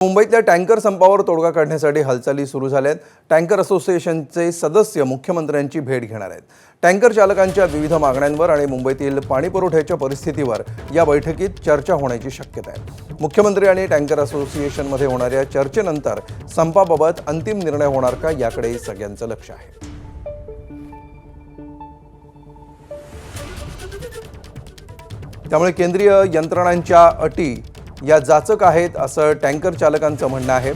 मुंबईतल्या टँकर संपावर तोडगा काढण्यासाठी हालचाली सुरू झाल्या आहेत। टँकर असोसिएशनचे सदस्य मुख्यमंत्र्यांची भेट घेणार आहेत। टँकर चालकांच्या विविध मागण्यांवर आणि मुंबईतील पाणी पुरवठ्याच्या परिस्थितीवर या बैठकीत चर्चा होण्याची शक्यता आहे। मुख्यमंत्री आणि टँकर असोसिएशनमध्ये होणाऱ्या चर्चेनंतर संपाबाबत अंतिम निर्णय होणार का याकडे सगळ्यांचं लक्ष आहे। त्यामुळे केंद्रीय यंत्रणांच्या अटी या जाचक आहेत असं टँकर चालकांचं म्हणणं आहे।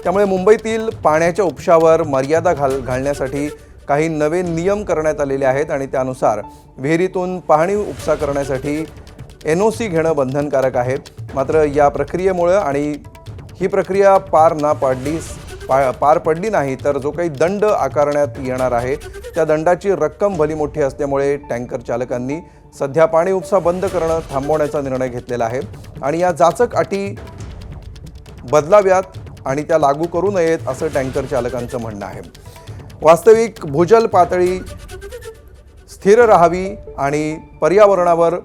त्यामुळे मुंबईतील पाण्याच्या उपशावर मर्यादा घालण्यासाठी काही नवे नियम करण्यात आलेले आहेत आणि त्यानुसार विहिरीतून पाणी उपसा करण्यासाठी NOC घेणं बंधनकारक आहे। मात्र या प्रक्रियेमुळे आणि ही प्रक्रिया पार पडली नाही तर जो काही दंड आकारण्यात येणार आहे त्या दंडाची रक्कम भली मोठी असल्यामुळे टँकर चालकांनी सध्या पाणी उपसा बंद करणं थांबवण्याचा निर्णय घेतलेला आहे आणि या जाचक अटी बदलाव्यात आणि त्या लागू करू नयेत असं टँकर चालकांचं म्हणणं आहे। वास्तविक भूजल पातळी स्थिर राहावी आणि पर्यावरणावर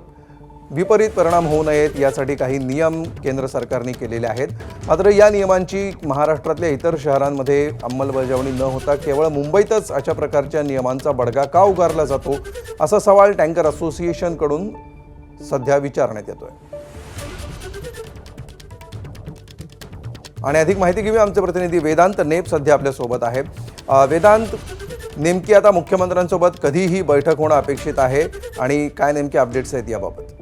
विपरीत परिणाम होऊ नयेत यासाठी काही नियम केंद्र सरकारने केलेले आहेत। मात्र या नियमांची महाराष्ट्रातल्या इतर शहरांमध्ये अंमलबजावणी न होता केवळ मुंबईतच अशा प्रकारच्या नियमांचा बडगा का उगारला जातो असा सवाल टँकर असोसिएशनकडून सध्या विचारण्यात येतोय। आणि अधिक माहिती घेऊया आमचे प्रतिनिधी वेदांत नेप सध्या आपल्या सोबत आहे। वेदांत, नेमकी आता मुख्यमंत्र्यांसोबत कधी ही बैठक होणं अपेक्षित आहे आणि काय नेमके अपडेट्स आहेत याबाबत?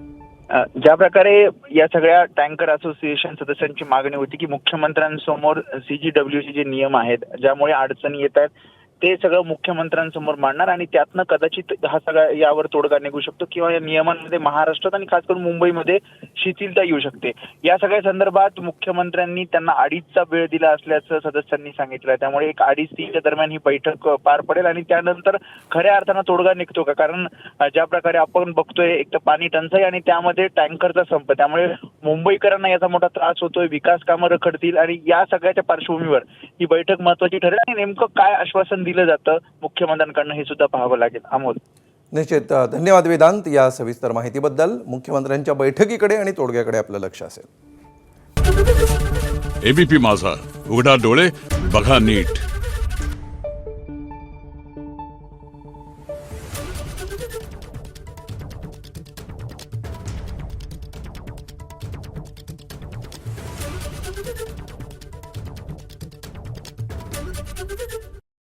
ज्या प्रकारे या सगळ्या टँकर असोसिएशन सदस्यांची मागणी होती की मुख्यमंत्र्यांसमोर CGWचे जे नियम आहेत ज्यामुळे अडचणी येत आहेत ते सगळं मुख्यमंत्र्यांसमोर मांडणार आणि त्यातनं कदाचित हा सगळा यावर तोडगा निघू शकतो किंवा या नियमांमध्ये महाराष्ट्रात आणि खास करून मुंबईमध्ये शिथिलता येऊ शकते। या सगळ्या संदर्भात मुख्यमंत्र्यांनी त्यांना 2:30चा वेळ दिला असल्याचं सदस्यांनी सांगितलं। त्यामुळे 2:30-3च्या दरम्यान ही बैठक पार पडेल आणि त्यानंतर खऱ्या अर्थानं तोडगा निघतो का, कारण ज्या प्रकारे आपण बघतोय एक तर पाणी टंचाई आणि त्यामध्ये टँकरचा संप, त्यामुळे मुंबईकरांना याचा मोठा त्रास होतोय, विकास कामं रखडतील आणि या सगळ्याच्या पार्श्वभूमीवर ही बैठक महत्त्वाची ठरेल आणि नेमकं काय आश्वासन दिलं जातं मुख्यमंत्र्यांकडनं हे सुद्धा पाहावं लागेल। अमोल, निश्चित धन्यवाद वेदांत या सविस्तर माहितीबद्दल। मुख्यमंत्र्यांच्या बैठकीकडे आणि तोडग्याकडे आपलं लक्ष असेल। ABP माझा, उघडा डोळे बघा नीट।